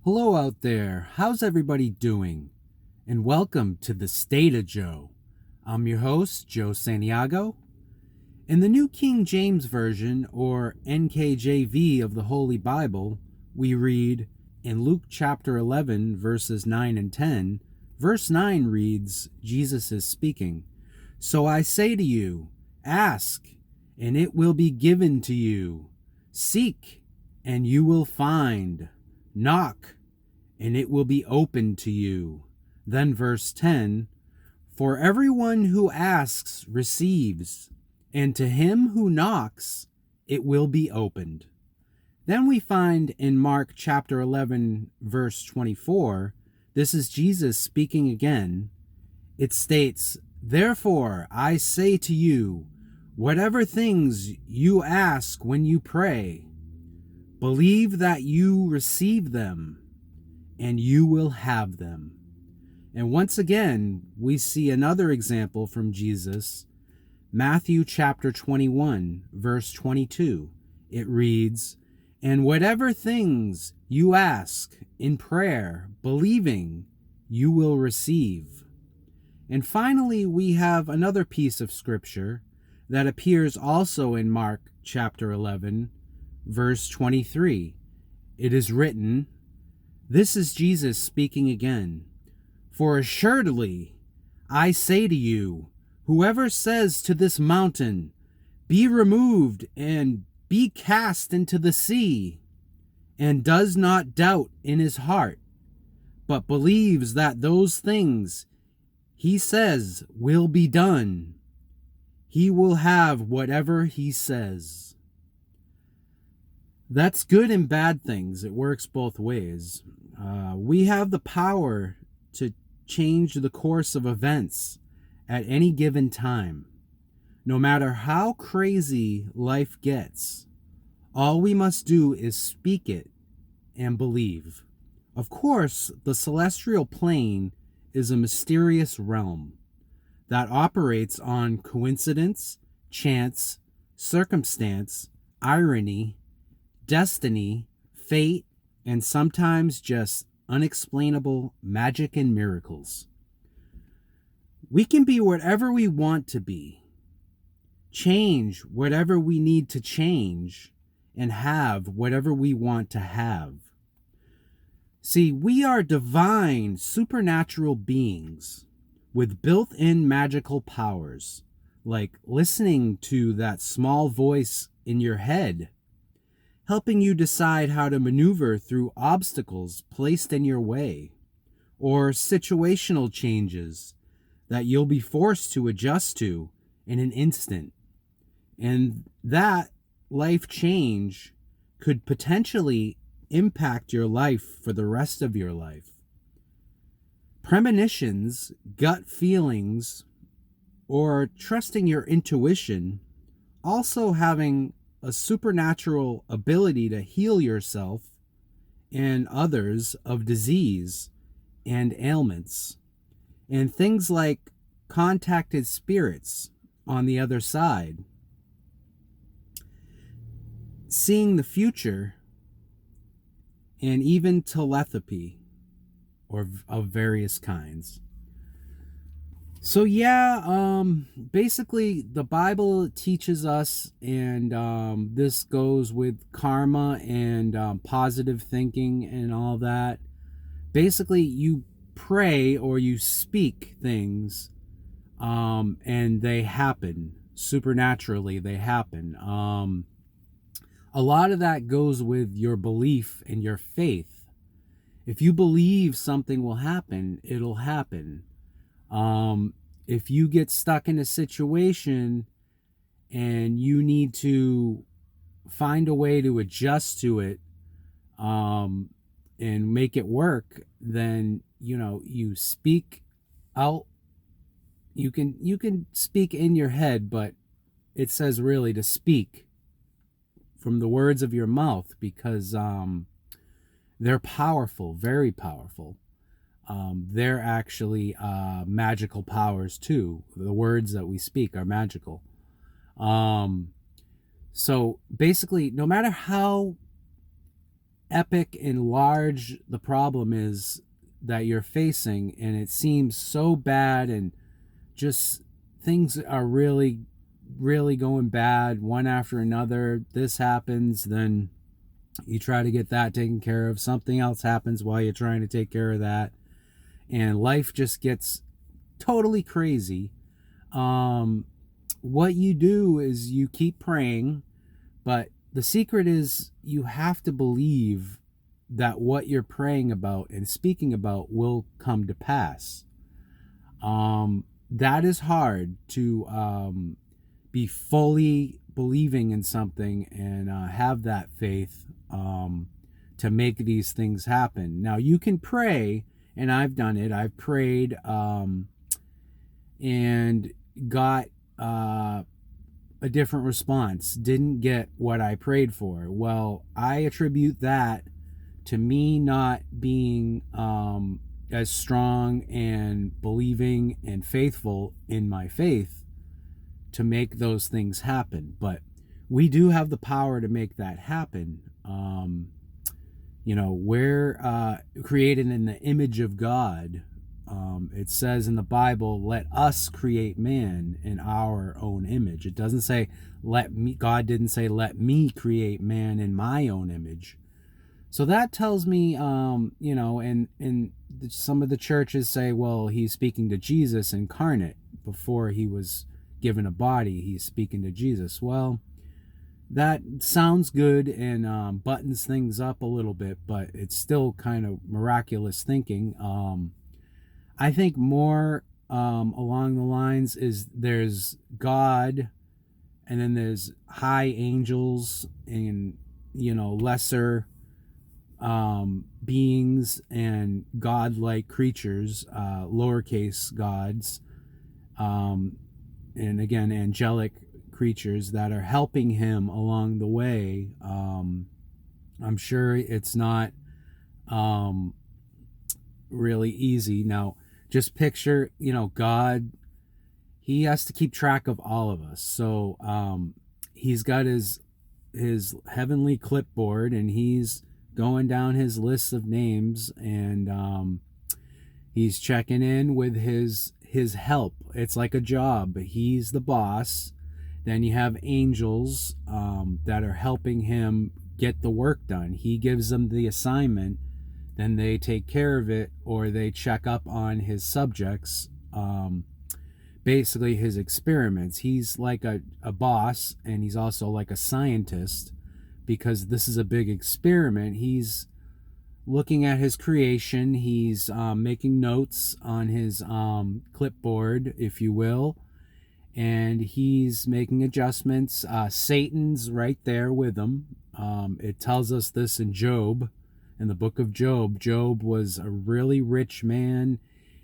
Hello out there. How's everybody doing? And welcome to the State of Joe. I'm your host, Joe Santiago. In the New King James Version, or NKJV of the Holy Bible, we read in Luke chapter 11, verses 9 and 10, verse 9 reads, Jesus is speaking, "So I say to you, ask, and it will be given to you. Seek, and you will find. Knock, and it will be opened to you." Then verse 10, "For everyone who asks receives, and to him who knocks it will be opened." Then we find in Mark chapter 11, verse 24, this is Jesus speaking again. It states, "Therefore I say to you, whatever things you ask when you pray, believe that you receive them, and you will have them." And once again, we see another example from Jesus. Matthew chapter 21, verse 22. It reads, "And whatever things you ask in prayer, believing, you will receive." And finally, we have another piece of scripture that appears also in Mark chapter 11, verse 23. It is written, this is Jesus speaking again, "For assuredly I say to you, whoever says to this mountain, 'Be removed and be cast into the sea,' and does not doubt in his heart, but believes that those things he says will be done, he will have whatever he says." That's good and bad things. It works both ways. We have the power to change the course of events at any given time. No matter how crazy life gets, all we must do is speak it and believe. Of course, the celestial plane is a mysterious realm that operates on coincidence, chance, circumstance, irony, destiny, fate, and sometimes just unexplainable magic and miracles. We can be whatever we want to be, change whatever we need to change, and have whatever we want to have. See, we are divine, supernatural beings with built-in magical powers, like listening to that small voice in your head, helping you decide how to maneuver through obstacles placed in your way, or situational changes that you'll be forced to adjust to in an instant. And that life change could potentially impact your life for the rest of your life. Premonitions, gut feelings, or trusting your intuition, also having a supernatural ability to heal yourself and others of disease and ailments, and things like contacted spirits on the other side, seeing the future, and even telepathy or of various kinds. So basically the Bible teaches us, and this goes with karma and positive thinking and all that. Basically, you pray or you speak things, and they happen supernaturally. They happen. A lot of that goes with your belief and your faith. If you believe something will happen, it'll happen. If you get stuck in a situation and you need to find a way to adjust to it, and make it work, then, you speak out. You can speak in your head, but it says really to speak from the words of your mouth, because they're powerful, very powerful. They're actually magical powers too. The words that we speak are magical. So basically, no matter how epic and large the problem is that you're facing, and it seems so bad, and just things are really, really going bad one after another. This happens, then you try to get that taken care of. Something else happens while you're trying to take care of that. And life just gets totally crazy. What you do is you keep praying, but the secret is you have to believe that what you're praying about and speaking about will come to pass. That is hard to be fully believing in something and have that faith to make these things happen. Now, you can pray, and I've done it. I've prayed and got a different response, didn't get what I prayed for. Well, I attribute that to me not being as strong and believing and faithful in my faith to make those things happen. But we do have the power to make that happen. We're created in the image of God. It says in the Bible, let us create man in our own image. It doesn't say let me. God didn't say let me create man in my own image. So that tells me, and some of the churches say, well, he's speaking to Jesus incarnate. Before he was given a body, he's speaking to Jesus. Well, that sounds good and buttons things up a little bit, but it's still kind of miraculous thinking. I think more along the lines is there's God, and then there's high angels and, lesser beings and godlike creatures, lowercase gods, and again, angelic creatures that are helping him along the way. I'm sure it's not really easy. Now, just picture, God, he has to keep track of all of us. So he's got his heavenly clipboard, and he's going down his list of names, and he's checking in with his help. It's like a job. He's the boss. Then you have angels that are helping him get the work done. He gives them the assignment, then they take care of it, or they check up on his subjects, basically his experiments. He's like a boss, and he's also like a scientist, because this is a big experiment. He's looking at his creation. He's making notes on his clipboard, if you will, and he's making adjustments. Satan's right there with him. It tells us this in Job. In the book of Job, Job was a really rich man.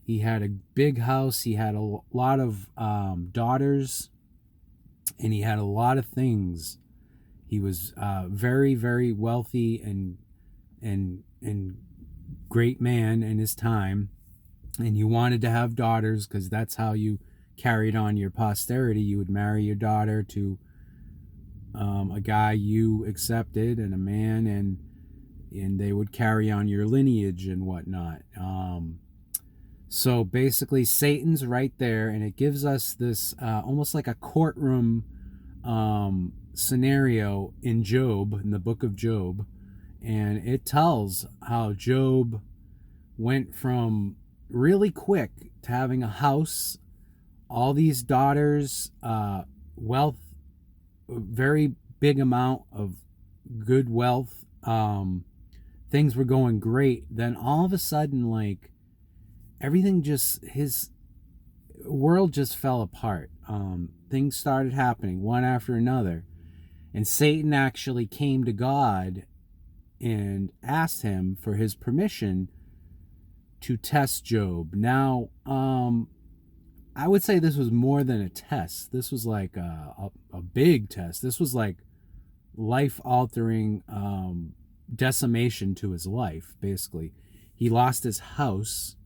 He had a big house. He had a lot of daughters, and he had a lot of things. He was very, very wealthy and great man in his time. And you wanted to have daughters because that's how you carried on your posterity. You would marry your daughter to a guy you accepted, and a man, and they would carry on your lineage and whatnot. So basically, Satan's right there, and it gives us this almost like a courtroom scenario in Job, in the book of Job. And it tells how Job went from really quick to having a house, all these daughters, wealth, very big amount of good wealth. Things were going great. Then all of a sudden, like, everything just, his world just fell apart. Things started happening one after another. And Satan actually came to God and asked him for his permission to test Job. Now, I would say this was more than a test. This was like a big test. This was like life-altering decimation to his life, basically. He lost his house.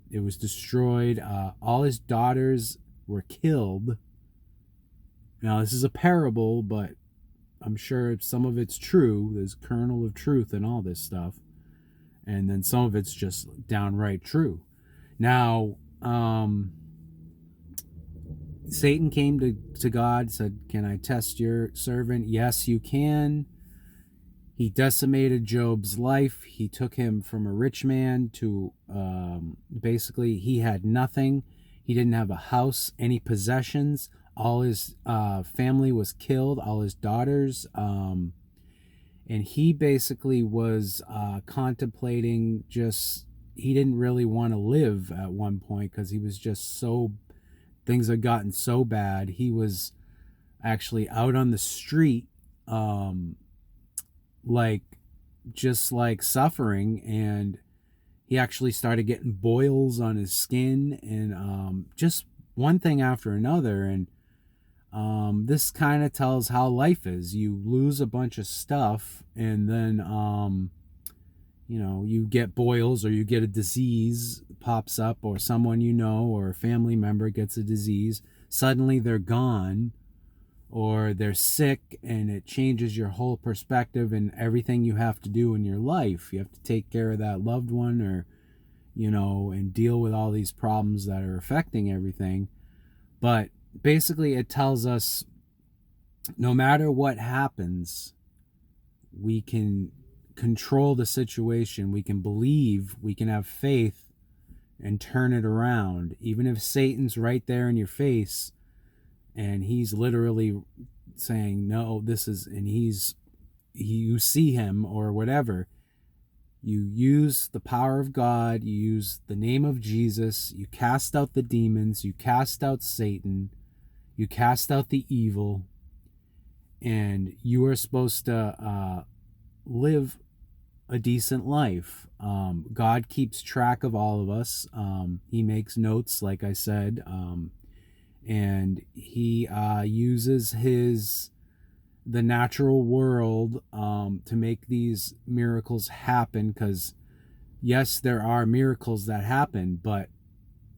It was destroyed. All his daughters were killed. Now, this is a parable, but I'm sure some of it's true. There's a kernel of truth in all this stuff. And then some of it's just downright true. Now, Satan came to God, said, "Can I test your servant?" Yes, you can. He decimated Job's life. He took him from a rich man to basically he had nothing. He didn't have a house, any possessions. All his family was killed, all his daughters. And he basically was contemplating just, he didn't really want to live at one point because he was just so, things had gotten so bad. He was actually out on the street, like just like suffering, and he actually started getting boils on his skin, and just one thing after another. And this kind of tells how life is. You lose a bunch of stuff, and then you get boils, or you get a disease pops up, or someone or a family member gets a disease. Suddenly they're gone, or they're sick, and it changes your whole perspective and everything you have to do in your life. You have to take care of that loved one, or and deal with all these problems that are affecting everything. But basically it tells us no matter what happens, we can control the situation. We can believe, we can have faith and turn it around. Even if Satan's right there in your face and he's literally saying, no, this is, and you see him or whatever, you use the power of God, you use the name of Jesus, you cast out the demons, you cast out Satan, you cast out the evil, and you are supposed to live a decent life. God keeps track of all of us. He makes notes, like I said, and he uses the natural world to make these miracles happen, because yes, there are miracles that happen, but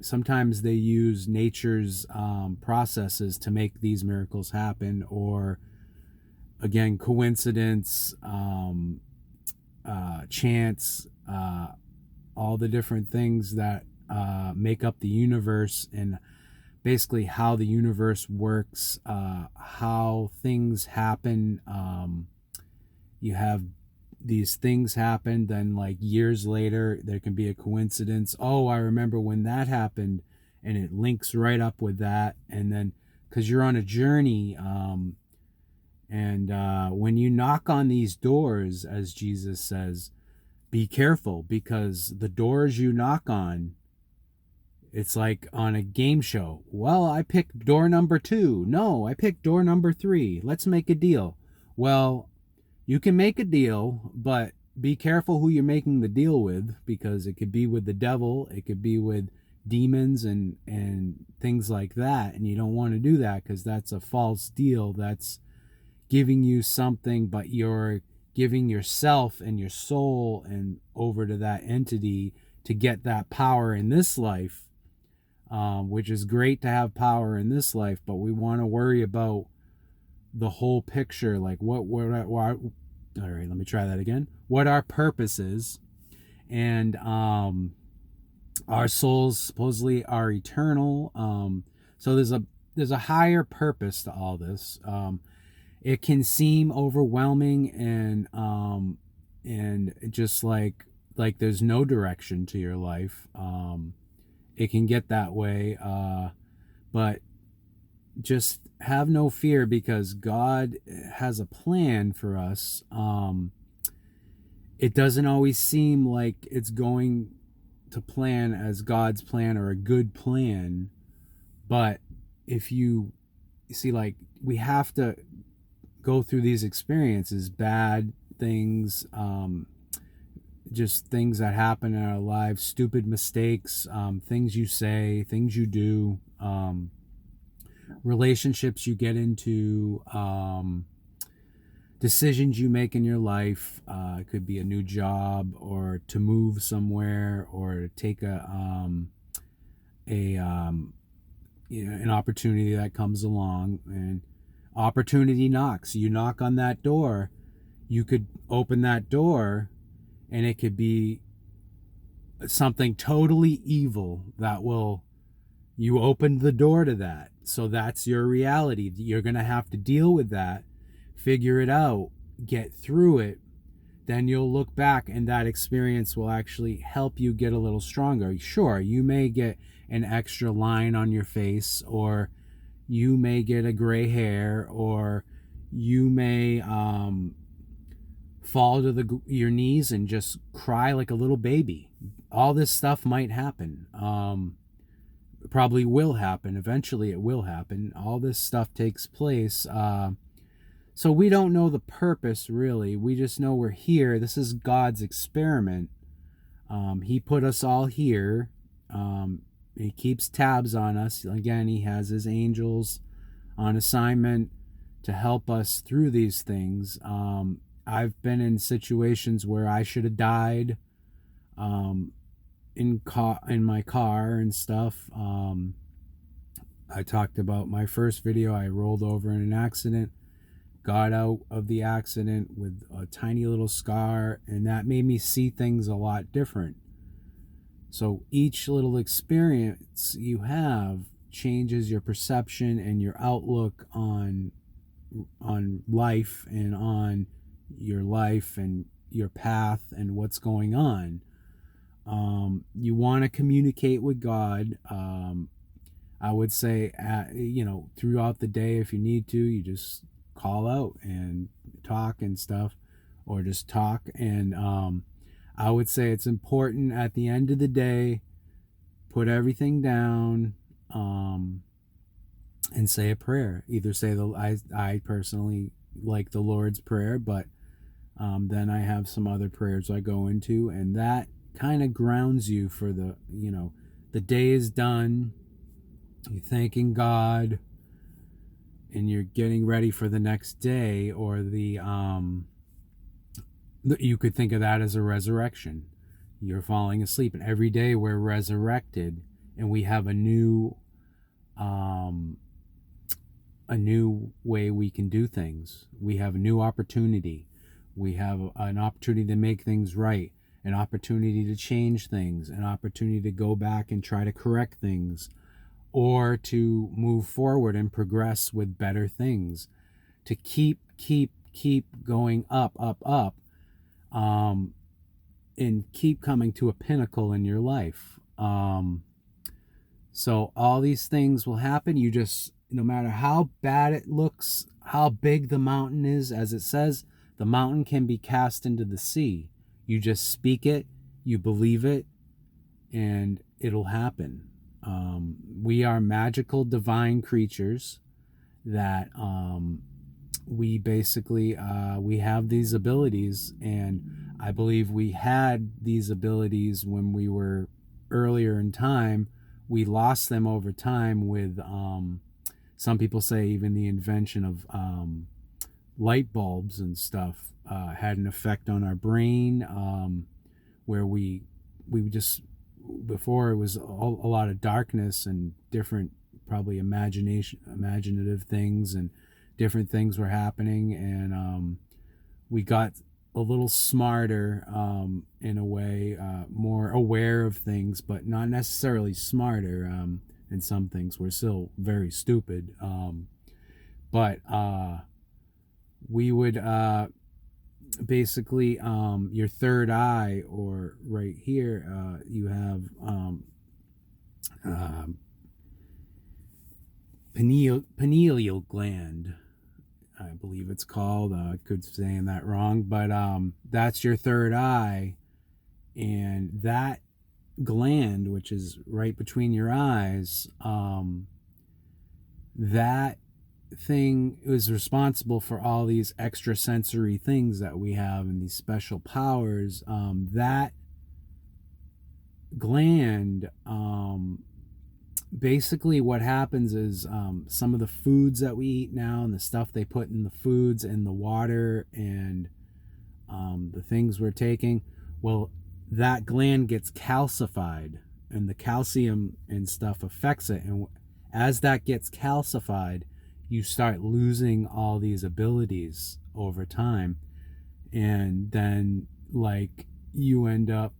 sometimes they use nature's processes to make these miracles happen, or again, coincidence, chance, all the different things that make up the universe, and basically how the universe works, how things happen. You have these things happen, then like years later there can be a coincidence. Oh, I remember when that happened, and it links right up with that. And then because you're on a journey, and when you knock on these doors, as Jesus says, be careful, because the doors you knock on, it's like on a game show. Well, I picked door number 2. No, I picked door number 3. Let's make a deal. Well, you can make a deal, but be careful who you're making the deal with, because it could be with the devil, it could be with demons and things like that, and you don't want to do that, because that's a false deal. That's giving you something, but you're giving yourself and your soul and over to that entity to get that power in this life, which is great to have power in this life, but we want to worry about the whole picture, like what all right, let me try that again. What our purpose is, and our souls supposedly are eternal. So there's a higher purpose to all this. It can seem overwhelming, and just like there's no direction to your life. It can get that way, but just have no fear, because God has a plan for us. It doesn't always seem like it's going to plan as God's plan or a good plan, but if you see, like, we have to go through these experiences, bad things, just things that happen in our lives, stupid mistakes, things you say, things you do, relationships you get into, decisions you make in your life. It could be a new job, or to move somewhere, or to take an opportunity that comes along, and Opportunity knocks. You knock on that door. You could open that door, and it could be something totally evil that will, you opened the door to that. So that's your reality. You're going to have to deal with that, figure it out, get through it. Then you'll look back, and that experience will actually help you get a little stronger. Sure, you may get an extra line on your face, or you may get a gray hair, or you may fall to your knees and just cry like a little baby. All this stuff might happen. Probably will happen. Eventually it will happen. All this stuff takes place. So we don't know the purpose, really. We just know we're here. This is God's experiment. He put us all here. He keeps tabs on us. Again, he has his angels on assignment to help us through these things. I've been in situations where I should have died in my car and stuff. I talked about my first video. I rolled over in an accident, got out of the accident with a tiny little scar, and that made me see things a lot different. So each little experience you have changes your perception and your outlook on life, and on your life and your path and what's going on. You want to communicate with God. I would say, throughout the day, if you need to, you just call out and talk and stuff, or just talk. And I would say it's important at the end of the day, put everything down, and say a prayer. Either say I personally like the Lord's Prayer, but then I have some other prayers I go into, and that kind of grounds you for the day is done. You're thanking God, and you're getting ready for the next day, or you could think of that as a resurrection. You're falling asleep, and every day we're resurrected, and we have a new way we can do things. We have a new opportunity. We have an opportunity to make things right, an opportunity to change things, an opportunity to go back and try to correct things, or to move forward and progress with better things, to keep going up, and keep coming to a pinnacle in your life. So all these things will happen. You just, no matter how bad it looks, how big the mountain is, as it says, the mountain can be cast into the sea. You just speak it, you believe it, and it'll happen. We are magical, divine creatures that we basically we have these abilities, and I believe we had these abilities when we were earlier in time. We lost them over time with some people say even the invention of light bulbs and stuff had an effect on our brain, where we just, before it was a lot of darkness and different, probably imaginative things, and different things were happening, and we got a little smarter in a way, more aware of things, but not necessarily smarter. In some things we're still very stupid, but we would basically, your third eye, or right here, you have pineal gland, I believe it's called. I could be saying that wrong, but that's your third eye, and that gland, which is right between your eyes, that thing is responsible for all these extrasensory things that we have, and these special powers. That gland, basically what happens is, some of the foods that we eat now, and the stuff they put in the foods and the water, and the things we're taking, well, that gland gets calcified, and the calcium and stuff affects it, and as that gets calcified, you start losing all these abilities over time. And then, like, you end up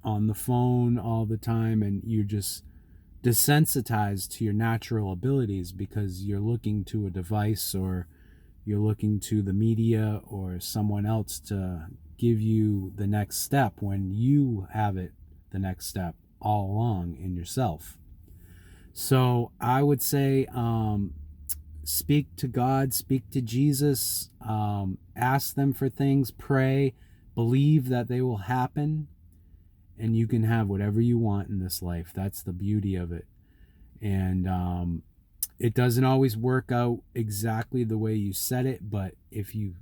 on the phone all the time, and you're just desensitized to your natural abilities because you're looking to a device, or you're looking to the media or someone else to give you the next step when you have it the next step all along in yourself. So I would say, speak to God, speak to Jesus, ask them for things, pray, believe that they will happen, and you can have whatever you want in this life. That's the beauty of it. And it doesn't always work out exactly the way you said it, but if you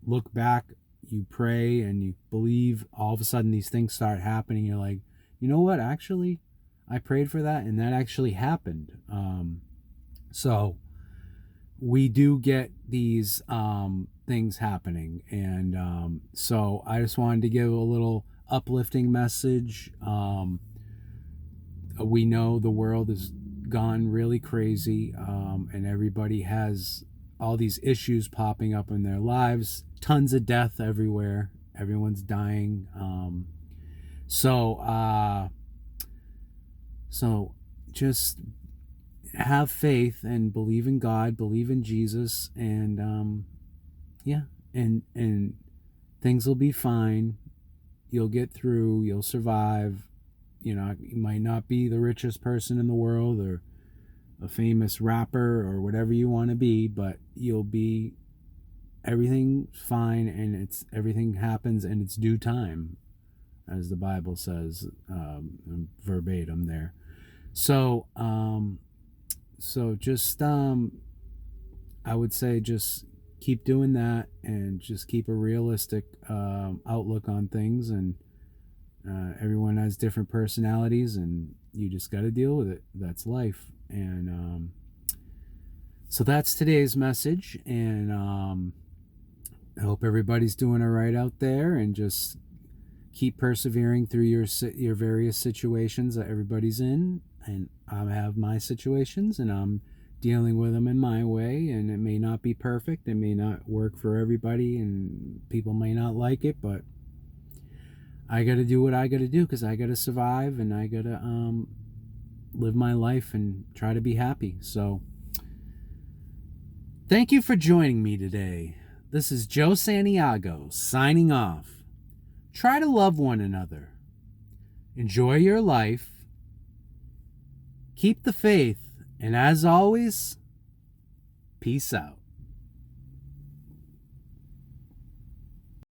look back, you pray and you believe, all of a sudden these things start happening. You're like, you know what, actually I prayed for that and that actually happened. So we do get these things happening. And so I just wanted to give a little uplifting message. We know the world has gone really crazy, and everybody has all these issues popping up in their lives. Tons of death everywhere. Everyone's dying. So just have faith and believe in God, believe in Jesus, and yeah, and things will be fine. You'll get through. You'll survive. You know, you might not be the richest person in the world or a famous rapper or whatever you want to be, but you'll be, everything's fine, and everything happens in its due time, as the Bible says, verbatim there. So just I would say just keep doing that, and just keep a realistic outlook on things. And everyone has different personalities, and you just got to deal with it. That's life. And so that's today's message. And I hope everybody's doing all right out there, and just keep persevering through your various situations that everybody's in. And I have my situations, and I'm dealing with them in my way, and it may not be perfect. It may not work for everybody, and people may not like it, but I got to do what I got to do, because I got to survive, and I got to live my life and try to be happy. So thank you for joining me today. This is Joe Santiago signing off. Try to love one another. Enjoy your life. Keep the faith. And as always, peace out.